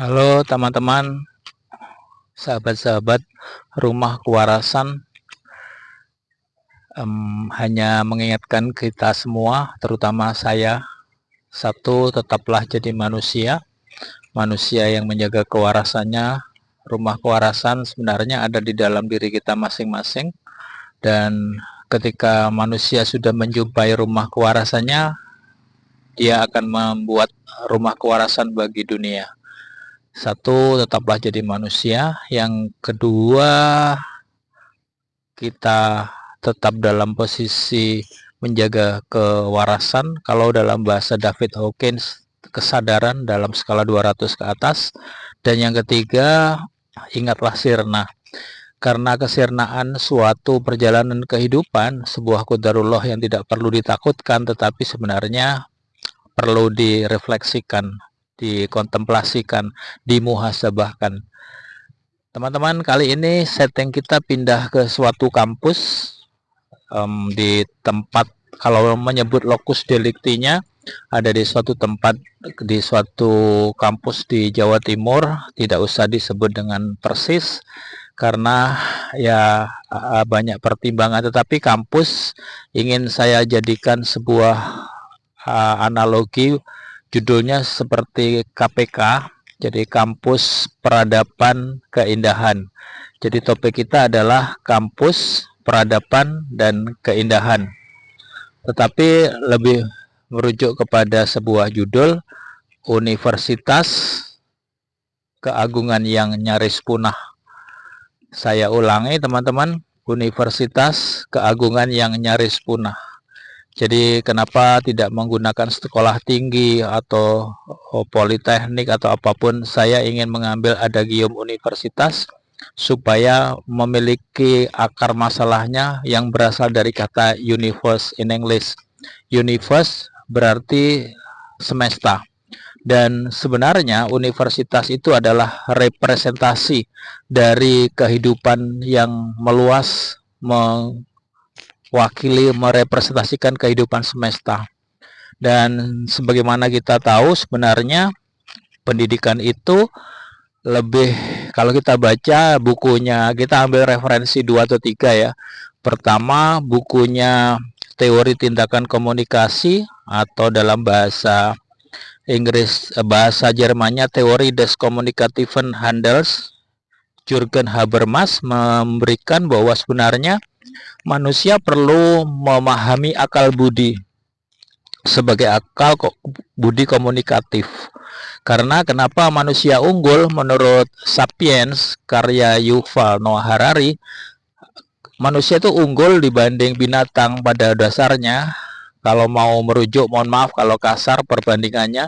Halo teman-teman, sahabat-sahabat rumah kewarasan, hanya mengingatkan kita semua, terutama saya, satu, tetaplah jadi manusia, manusia yang menjaga kewarasannya. Rumah kewarasan sebenarnya ada di dalam diri kita masing-masing, dan ketika manusia sudah menjumpai rumah kewarasannya, dia akan membuat rumah kewarasan bagi dunia. Satu, tetaplah jadi manusia. Yang kedua, kita tetap dalam posisi menjaga kewarasan. Kalau dalam bahasa David Hawkins, kesadaran dalam skala 200 ke atas. Dan yang ketiga, ingatlah sirna. Karena kesirnaan suatu perjalanan kehidupan, sebuah qadarullah yang tidak perlu ditakutkan, tetapi sebenarnya perlu direfleksikan, dikontemplasikan, dimuhasabahkan. Teman-teman, kali ini setting kita pindah ke suatu kampus, di tempat, kalau menyebut lokus deliktinya, ada di suatu tempat, di suatu kampus di Jawa Timur. Tidak usah disebut dengan persis, karena ya banyak pertimbangan, tetapi kampus ingin saya jadikan sebuah analogi, judulnya seperti KPK, jadi kampus peradaban keindahan. Jadi topik kita adalah kampus peradaban dan keindahan, tetapi lebih merujuk kepada sebuah judul, Universitas Keagungan yang Nyaris Punah. Saya ulangi teman-teman, Universitas Keagungan yang Nyaris Punah. Jadi kenapa tidak menggunakan sekolah tinggi atau politeknik atau apapun, saya ingin mengambil adagium universitas supaya memiliki akar masalahnya yang berasal dari kata universe in English. Universe berarti semesta, dan sebenarnya universitas itu adalah representasi dari kehidupan yang meluas, mewakili, merepresentasikan kehidupan semesta. Dan sebagaimana kita tahu, sebenarnya pendidikan itu lebih, kalau kita baca bukunya, kita ambil referensi 2 atau 3 ya. Pertama, bukunya Teori Tindakan Komunikasi, atau dalam bahasa Inggris, bahasa Jermannya Teori des Kommunikativen Handels, Jürgen Habermas, memberikan bahwa sebenarnya manusia perlu memahami akal budi sebagai akal budi komunikatif. Karena kenapa manusia unggul menurut Sapiens karya Yuval Noah Harari, manusia itu unggul dibanding binatang pada dasarnya. Kalau mau merujuk, mohon maaf kalau kasar perbandingannya,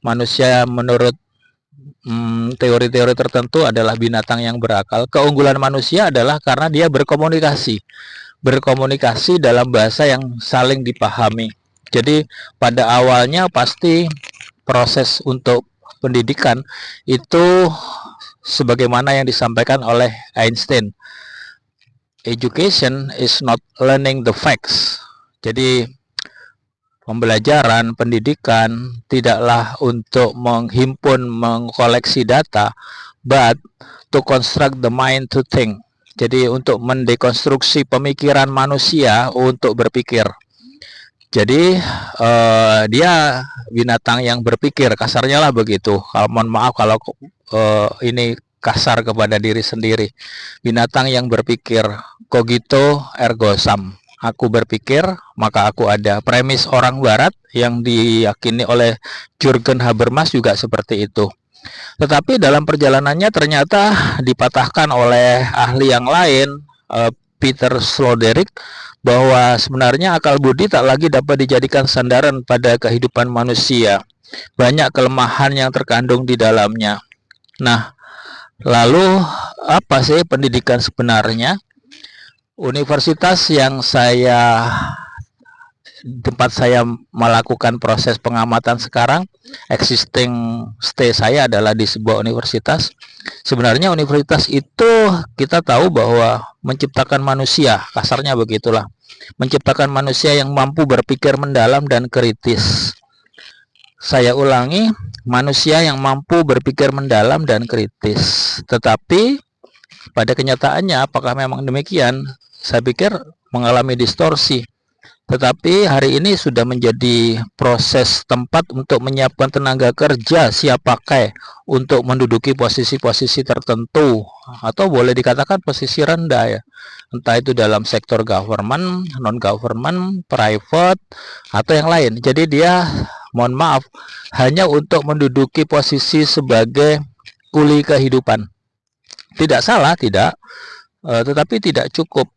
manusia menurut teori-teori tertentu adalah binatang yang berakal. Keunggulan manusia adalah karena dia berkomunikasi dalam bahasa yang saling dipahami. Jadi pada awalnya pasti proses untuk pendidikan itu sebagaimana yang disampaikan oleh Einstein, education is not learning the facts. Jadi pembelajaran, pendidikan tidaklah untuk menghimpun, mengkoleksi data, but to construct the mind to think. Jadi untuk mendekonstruksi pemikiran manusia untuk berpikir. Jadi dia binatang yang berpikir, kasarnya lah begitu. Kalau mohon maaf kalau ini kasar kepada diri sendiri. Binatang yang berpikir, cogito ergo sum. Aku berpikir, maka aku ada. Premis orang barat yang diyakini oleh Jürgen Habermas juga seperti itu. Tetapi dalam perjalanannya ternyata dipatahkan oleh ahli yang lain, Peter Sloterdijk, bahwa sebenarnya akal budi tak lagi dapat dijadikan sandaran pada kehidupan manusia. Banyak kelemahan yang terkandung di dalamnya. Nah, lalu apa sih pendidikan sebenarnya? Universitas yang tempat saya melakukan proses pengamatan sekarang, existing stay saya adalah di sebuah universitas. Sebenarnya universitas itu kita tahu bahwa menciptakan manusia, kasarnya begitulah, menciptakan manusia yang mampu berpikir mendalam dan kritis. Saya ulangi, manusia yang mampu berpikir mendalam dan kritis. Tetapi pada kenyataannya apakah memang demikian? Saya pikir mengalami distorsi. Tetapi hari ini sudah menjadi proses tempat untuk menyiapkan tenaga kerja siap pakai untuk menduduki posisi-posisi tertentu, atau boleh dikatakan posisi rendah ya. Entah itu dalam sektor government, non-government, private, atau yang lain. Jadi dia, mohon maaf, hanya untuk menduduki posisi sebagai kuli kehidupan. Tidak salah, tidak, tetapi tidak cukup.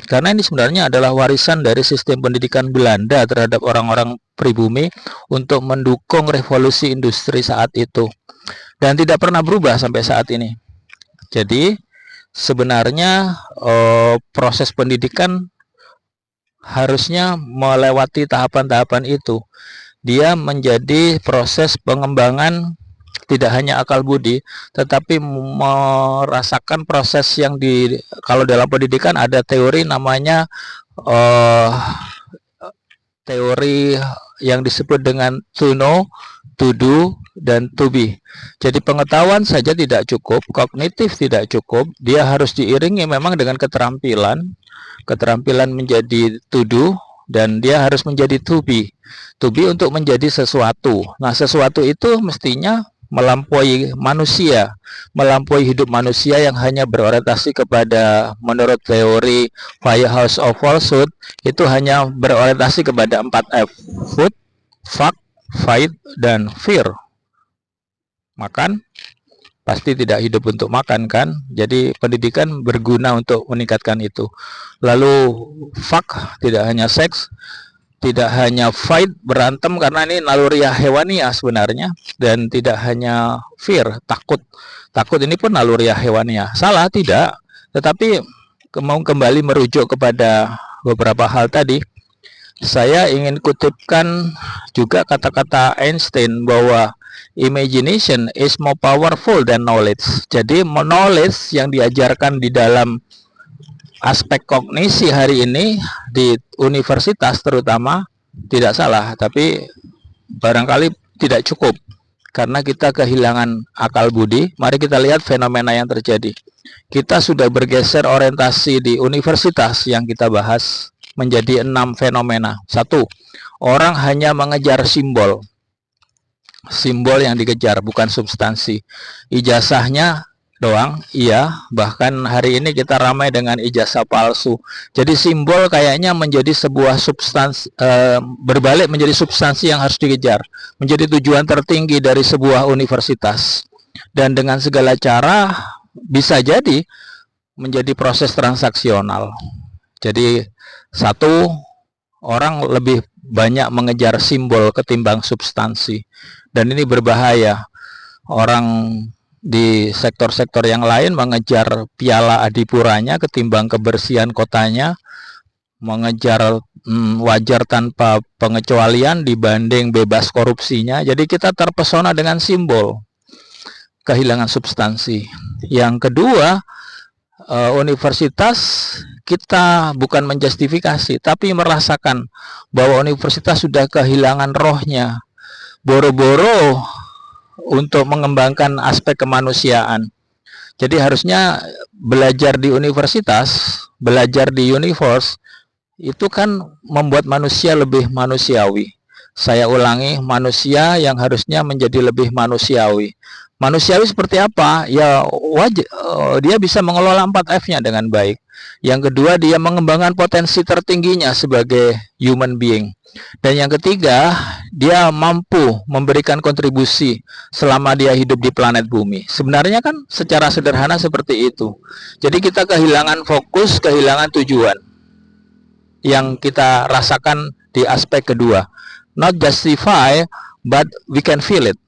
Karena ini sebenarnya adalah warisan dari sistem pendidikan Belanda terhadap orang-orang pribumi untuk mendukung revolusi industri saat itu. Dan tidak pernah berubah sampai saat ini. Jadi sebenarnya proses pendidikan harusnya melewati tahapan-tahapan itu. Dia menjadi proses pengembangan tidak hanya akal budi, tetapi merasakan proses yang kalau dalam pendidikan ada teori namanya teori yang disebut dengan to know, to do, dan to be. Jadi pengetahuan saja tidak cukup, kognitif tidak cukup, dia harus diiringi memang dengan keterampilan menjadi to do, dan dia harus menjadi to be untuk menjadi sesuatu. Nah, sesuatu itu mestinya melampaui manusia, melampaui hidup manusia yang hanya berorientasi kepada, menurut teori Firehouse of Falsehood, itu hanya berorientasi kepada 4F: food, fuck, fight, dan fear. Makan, pasti tidak hidup untuk makan kan? Jadi pendidikan berguna untuk meningkatkan itu. Lalu fuck, tidak hanya seks, tidak hanya fight, berantem, karena ini naluriah hewaniah sebenarnya, dan tidak hanya fear, takut ini pun naluriah hewaniah. Salah, tidak, tetapi mau kembali merujuk kepada beberapa hal tadi, saya ingin kutipkan juga kata-kata Einstein bahwa imagination is more powerful than knowledge. Jadi knowledge yang diajarkan di dalam aspek kognisi hari ini di universitas terutama tidak salah, tapi barangkali tidak cukup karena kita kehilangan akal budi. Mari kita lihat fenomena yang terjadi. Kita sudah bergeser orientasi di universitas yang kita bahas menjadi 6 fenomena. 1. Orang hanya mengejar simbol yang dikejar, bukan substansi. Ijazahnya doang, iya, bahkan hari ini kita ramai dengan ijazah palsu. Jadi simbol kayaknya menjadi sebuah substansi, berbalik menjadi substansi yang harus dikejar, menjadi tujuan tertinggi dari sebuah universitas, dan dengan segala cara bisa jadi menjadi proses transaksional. Jadi satu, orang lebih banyak mengejar simbol ketimbang substansi, dan ini berbahaya. Orang di sektor-sektor yang lain mengejar piala adipuranya ketimbang kebersihan kotanya, mengejar wajar tanpa pengecualian dibanding bebas korupsinya. Jadi kita terpesona dengan simbol, kehilangan substansi. Yang kedua, universitas kita bukan menjustifikasi, tapi merasakan bahwa universitas sudah kehilangan rohnya. Boro-boro untuk mengembangkan aspek kemanusiaan. Jadi harusnya belajar di universitas, belajar di universe, itu kan membuat manusia lebih manusiawi. Saya ulangi, manusia yang harusnya menjadi lebih manusiawi. Manusiawi seperti apa? Ya dia bisa mengelola 4F-nya dengan baik. Yang kedua, dia mengembangkan potensi tertingginya sebagai human being. Dan yang ketiga, dia mampu memberikan kontribusi selama dia hidup di planet bumi. Sebenarnya kan secara sederhana seperti itu. Jadi kita kehilangan fokus, kehilangan tujuan yang kita rasakan di aspek kedua. Not justify, but we can feel it.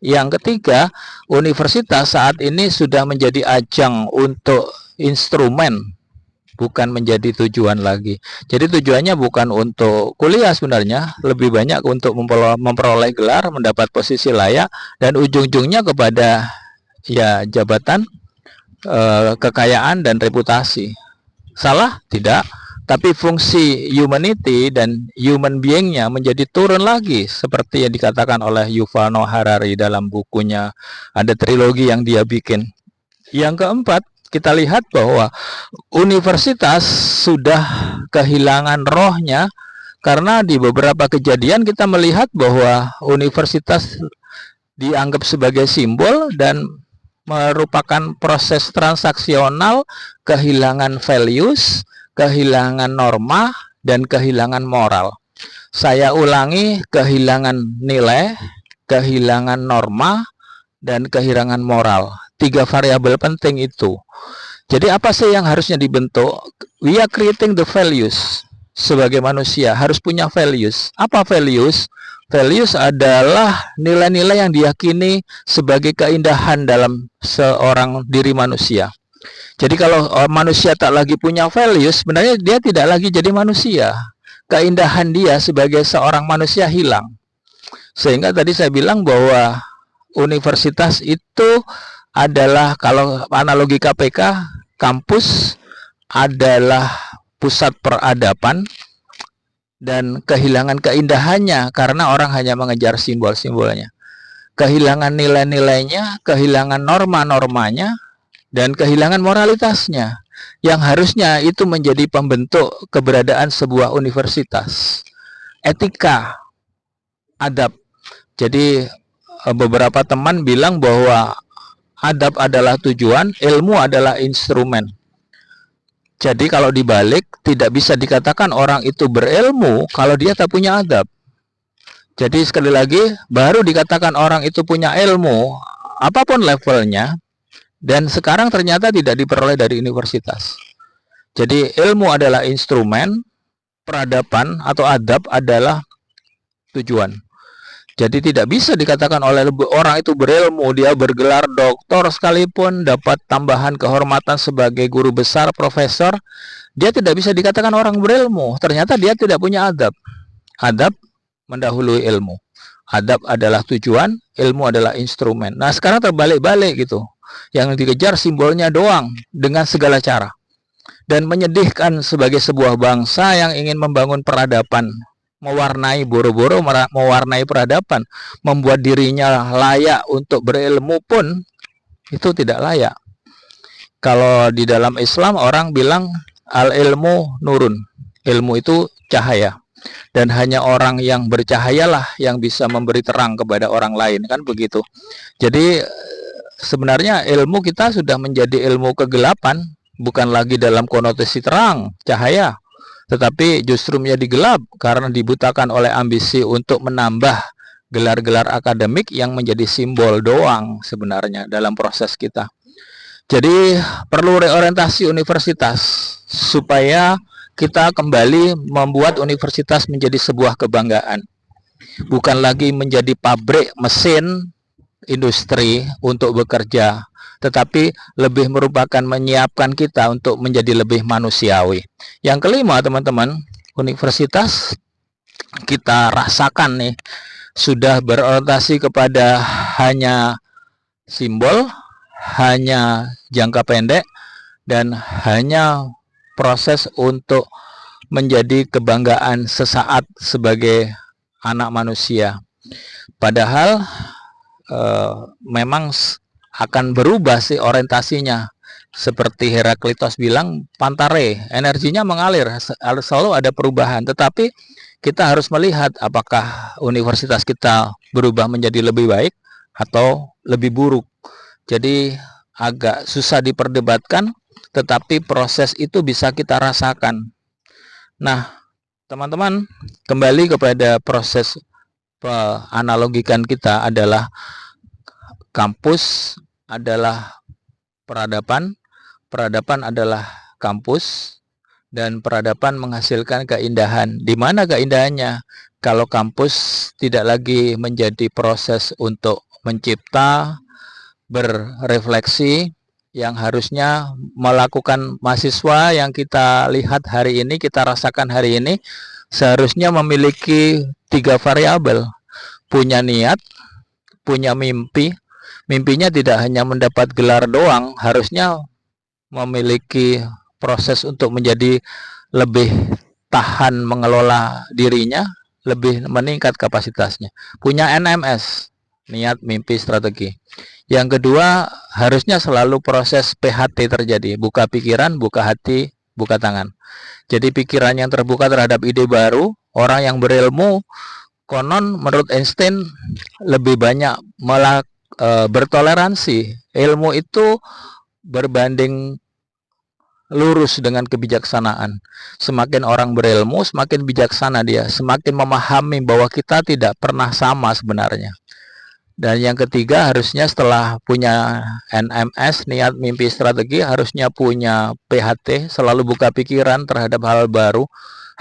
Yang ketiga, universitas saat ini sudah menjadi ajang untuk instrumen, bukan menjadi tujuan lagi. Jadi tujuannya bukan untuk kuliah sebenarnya, lebih banyak untuk memperoleh gelar, mendapat posisi layak, dan ujung-ujungnya kepada ya jabatan, kekayaan, dan reputasi. Salah? Tidak. tapi fungsi humanity dan human beingnya menjadi turun lagi, seperti yang dikatakan oleh Yuval Noah Harari dalam bukunya, ada trilogi yang dia bikin. Yang keempat, kita lihat bahwa universitas sudah kehilangan rohnya, karena di beberapa kejadian kita melihat bahwa universitas dianggap sebagai simbol dan merupakan proses transaksional, kehilangan values, kehilangan norma, dan kehilangan moral. Saya ulangi, kehilangan nilai, kehilangan norma, dan kehilangan moral. 3 variabel penting itu. Jadi apa sih yang harusnya dibentuk? We are creating the values. Sebagai manusia harus punya values. Apa values? Values adalah nilai-nilai yang diyakini sebagai keindahan dalam seorang diri manusia. Jadi kalau manusia tak lagi punya values, sebenarnya dia tidak lagi jadi manusia. Keindahan dia sebagai seorang manusia hilang. Sehingga tadi saya bilang bahwa universitas itu adalah, kalau analogi KPK, kampus adalah pusat peradaban, dan kehilangan keindahannya karena orang hanya mengejar simbol-simbolnya. Kehilangan nilai-nilainya, kehilangan norma-normanya, dan kehilangan moralitasnya, yang harusnya itu menjadi pembentuk keberadaan sebuah universitas. Etika, adab. Jadi beberapa teman bilang bahwa adab adalah tujuan, ilmu adalah instrumen. Jadi kalau dibalik, tidak bisa dikatakan orang itu berilmu kalau dia tak punya adab. Jadi sekali lagi, baru dikatakan orang itu punya ilmu, apapun levelnya, dan sekarang ternyata tidak diperoleh dari universitas. Jadi ilmu adalah instrumen, peradaban atau adab adalah tujuan. Jadi tidak bisa dikatakan oleh orang itu berilmu, dia bergelar doktor sekalipun, dapat tambahan kehormatan sebagai guru besar, profesor, dia tidak bisa dikatakan orang berilmu. Ternyata dia tidak punya adab. Adab mendahului ilmu. Adab adalah tujuan, ilmu adalah instrumen. Nah sekarang terbalik-balik gitu. Yang dikejar simbolnya doang dengan segala cara. Dan menyedihkan sebagai sebuah bangsa yang ingin membangun peradaban, mewarnai boro-boro, mewarnai peradaban, membuat dirinya layak untuk berilmu pun itu tidak layak. Kalau di dalam Islam orang bilang al-ilmu nurun, ilmu itu cahaya, dan hanya orang yang bercahayalah yang bisa memberi terang kepada orang lain, kan begitu. Jadi sebenarnya ilmu kita sudah menjadi ilmu kegelapan, bukan lagi dalam konotasi terang, cahaya, tetapi justru menjadi gelap karena dibutakan oleh ambisi untuk menambah gelar-gelar akademik yang menjadi simbol doang sebenarnya dalam proses kita. Jadi perlu reorientasi universitas supaya kita kembali membuat universitas menjadi sebuah kebanggaan, bukan lagi menjadi pabrik mesin industri untuk bekerja, tetapi lebih merupakan menyiapkan kita untuk menjadi lebih manusiawi. Yang kelima, teman-teman, universitas kita rasakan nih sudah berorientasi kepada hanya simbol, hanya jangka pendek, dan hanya proses untuk menjadi kebanggaan sesaat sebagai anak manusia. Padahal memang akan berubah sih orientasinya. Seperti Heraklitos bilang, pantare, energinya mengalir, selalu ada perubahan. Tetapi kita harus melihat apakah universitas kita berubah menjadi lebih baik atau lebih buruk. Jadi agak susah diperdebatkan, tetapi proses itu bisa kita rasakan. Nah, teman-teman, kembali kepada proses analogikan kita adalah kampus adalah peradaban, peradaban adalah kampus, dan peradaban menghasilkan keindahan. Di mana keindahannya? Kalau kampus tidak lagi menjadi proses untuk mencipta, berrefleksi, yang harusnya melakukan mahasiswa yang kita lihat hari ini, kita rasakan hari ini, seharusnya memiliki 3 variabel. Punya niat, punya mimpi. Mimpinya tidak hanya mendapat gelar doang, harusnya memiliki proses untuk menjadi lebih tahan mengelola dirinya, lebih meningkat kapasitasnya. Punya NMS, niat, mimpi, strategi. Yang kedua, harusnya selalu proses PHT terjadi, buka pikiran, buka hati, buka tangan. Jadi pikiran yang terbuka terhadap ide baru, orang yang berilmu, konon menurut Einstein lebih banyak bertoleransi. Ilmu itu berbanding lurus dengan kebijaksanaan. Semakin orang berilmu, semakin bijaksana dia, semakin memahami bahwa kita tidak pernah sama sebenarnya. Dan yang ketiga, harusnya setelah punya NMS, niat, mimpi, strategi, harusnya punya PHT, selalu buka pikiran terhadap hal baru,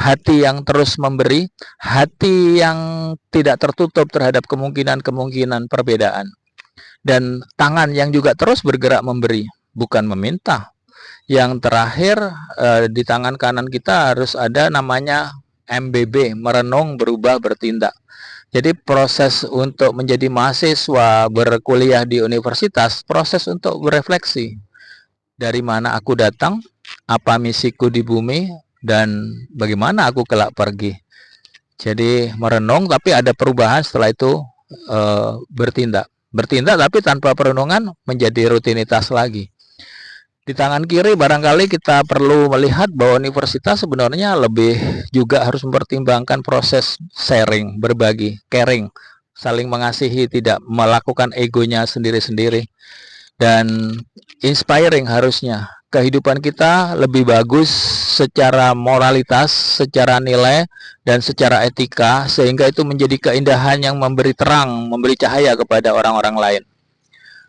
hati yang terus memberi, hati yang tidak tertutup terhadap kemungkinan-kemungkinan perbedaan, dan tangan yang juga terus bergerak memberi, bukan meminta. Yang terakhir, di tangan kanan kita harus ada namanya MBB, merenung, berubah, bertindak. Jadi proses untuk menjadi mahasiswa berkuliah di universitas, proses untuk berefleksi. Dari mana aku datang, apa misiku di bumi, dan bagaimana aku kelak pergi. Jadi merenung tapi ada perubahan, setelah itu bertindak. Bertindak tapi tanpa perenungan menjadi rutinitas lagi. Di tangan kiri barangkali kita perlu melihat bahwa universitas sebenarnya lebih juga harus mempertimbangkan proses sharing, berbagi, caring, saling mengasihi, tidak melakukan egonya sendiri-sendiri, dan inspiring. Harusnya kehidupan kita lebih bagus secara moralitas, secara nilai, dan secara etika, sehingga itu menjadi keindahan yang memberi terang, memberi cahaya kepada orang-orang lain.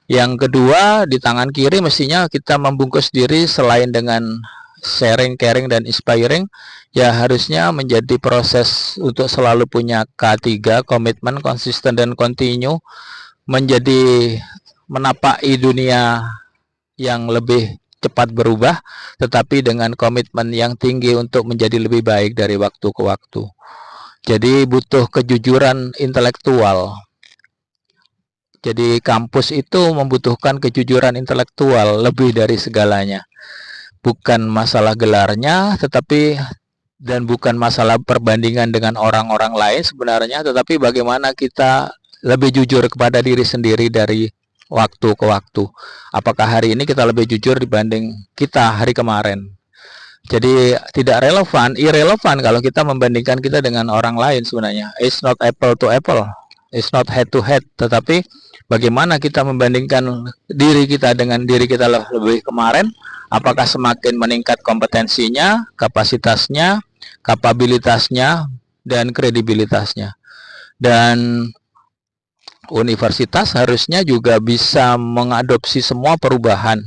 Yang kedua, di tangan kiri mestinya kita membungkus diri selain dengan sharing, caring, dan inspiring, ya harusnya menjadi proses untuk selalu punya K3, komitmen, konsisten, dan continue, menjadi menapaki dunia yang lebih cepat berubah, tetapi dengan komitmen yang tinggi untuk menjadi lebih baik dari waktu ke waktu. Jadi butuh kejujuran intelektual. Jadi kampus itu membutuhkan kejujuran intelektual lebih dari segalanya. Bukan masalah gelarnya, dan bukan masalah perbandingan dengan orang-orang lain sebenarnya, tetapi bagaimana kita lebih jujur kepada diri sendiri dari waktu ke waktu. Apakah hari ini kita lebih jujur dibanding kita hari kemarin? Jadi tidak relevan, irrelevan kalau kita membandingkan kita dengan orang lain sebenarnya. It's not apple to apple, it's not head to head, tetapi bagaimana kita membandingkan diri kita dengan diri kita lebih kemarin, apakah semakin meningkat kompetensinya, kapasitasnya, kapabilitasnya, dan kredibilitasnya. Dan universitas harusnya juga bisa mengadopsi semua perubahan.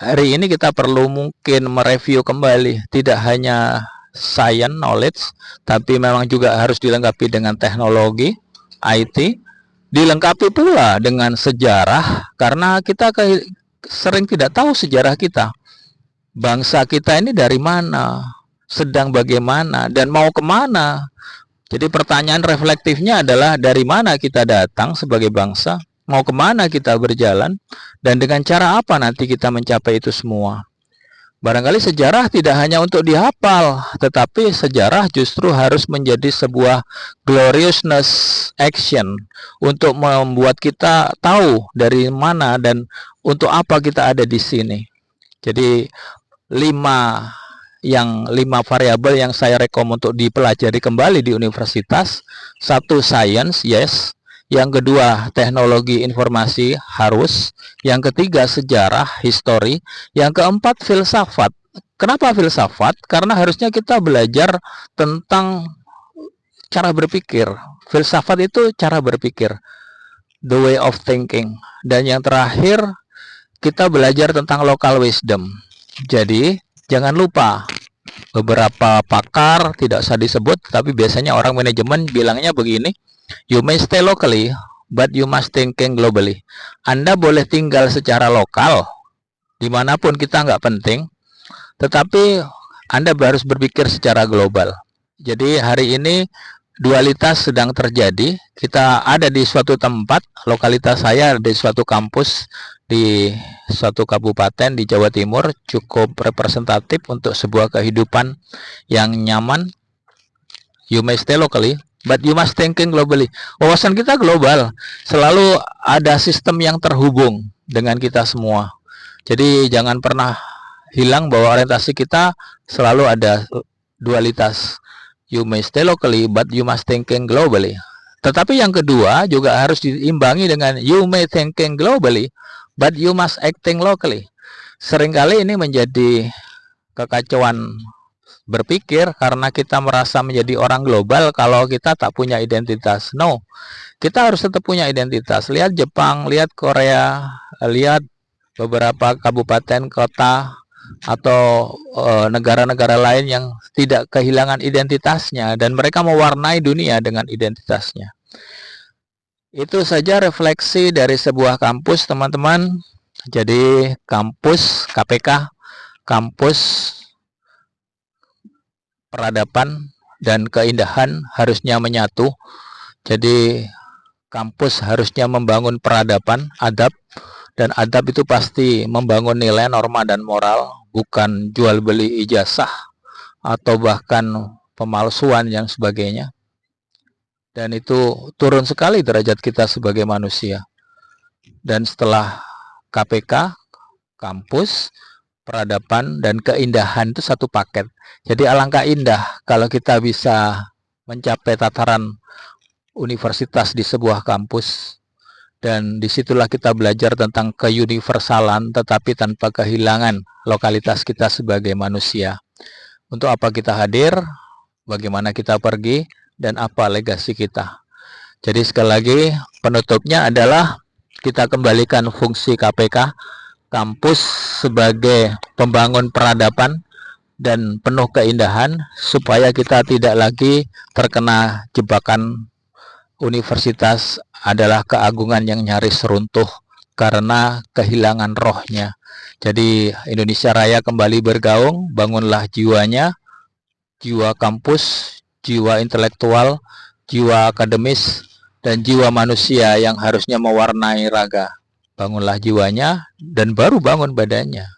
Hari ini kita perlu mungkin mereview kembali, tidak hanya science knowledge, tapi memang juga harus dilengkapi dengan teknologi, IT, dilengkapi pula dengan sejarah, karena kita sering tidak tahu sejarah kita. Bangsa kita ini dari mana, sedang bagaimana, dan mau kemana. Jadi pertanyaan reflektifnya adalah dari mana kita datang sebagai bangsa, mau kemana kita berjalan, dan dengan cara apa nanti kita mencapai itu semua. Barangkali sejarah tidak hanya untuk dihafal, tetapi sejarah justru harus menjadi sebuah gloriousness action untuk membuat kita tahu dari mana dan untuk apa kita ada di sini. Jadi 5 variabel yang saya rekom untuk dipelajari kembali di universitas. 1, science, yes. Yang kedua, teknologi informasi, harus. Yang ketiga, sejarah, history. Yang keempat, filsafat. Kenapa filsafat? Karena harusnya kita belajar tentang cara berpikir. Filsafat itu cara berpikir, the way of thinking. Dan yang terakhir, kita belajar tentang local wisdom. Jadi jangan lupa, beberapa pakar tidak usah disebut, tapi biasanya orang manajemen bilangnya begini, you may stay locally, but you must thinking globally. Anda boleh tinggal secara lokal, dimanapun kita nggak penting, tetapi Anda harus berpikir secara global. Jadi hari ini dualitas sedang terjadi. Kita ada di suatu tempat, lokalitas saya di suatu kampus di suatu kabupaten di Jawa Timur, cukup representatif untuk sebuah kehidupan yang nyaman. You may stay locally, but you must thinking globally. Wawasan kita global, selalu ada sistem yang terhubung dengan kita semua. Jadi jangan pernah hilang bahwa orientasi kita selalu ada dualitas. You may stay locally, but you must thinking globally. Tetapi yang kedua juga harus diimbangi dengan you may thinking globally, but you must acting locally. Seringkali ini menjadi kekacauan berpikir karena kita merasa menjadi orang global kalau kita tak punya identitas. No, kita harus tetap punya identitas. Lihat Jepang, lihat Korea, lihat beberapa kabupaten, kota, atau negara-negara lain yang tidak kehilangan identitasnya dan mereka mewarnai dunia dengan identitasnya. Itu saja refleksi dari sebuah kampus, teman-teman. Jadi kampus KPK, kampus peradaban dan keindahan harusnya menyatu. Jadi kampus harusnya membangun peradaban, adab, dan adab itu pasti membangun nilai, norma, dan moral, bukan jual beli ijazah atau bahkan pemalsuan yang sebagainya. Dan itu turun sekali derajat kita sebagai manusia. Dan setelah KPK, kampus, peradaban, dan keindahan itu satu paket. Jadi alangkah indah kalau kita bisa mencapai tataran universitas di sebuah kampus. Dan disitulah kita belajar tentang keuniversalan tetapi tanpa kehilangan lokalitas kita sebagai manusia. Untuk apa kita hadir, bagaimana kita pergi, dan apa legasi kita. Jadi sekali lagi penutupnya adalah kita kembalikan fungsi KPK, kampus sebagai pembangun peradaban dan penuh keindahan supaya kita tidak lagi terkena jebakan universitas adalah keagungan yang nyaris runtuh karena kehilangan rohnya. Jadi Indonesia Raya kembali bergaung, bangunlah jiwanya, jiwa kampus, jiwa intelektual, jiwa akademis, dan jiwa manusia yang harusnya mewarnai raga. Bangunlah jiwanya dan baru bangun badannya.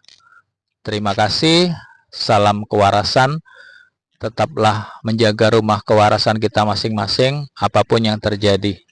Terima kasih, salam kewarasan. Tetaplah menjaga rumah kewarasan kita masing-masing, apapun yang terjadi.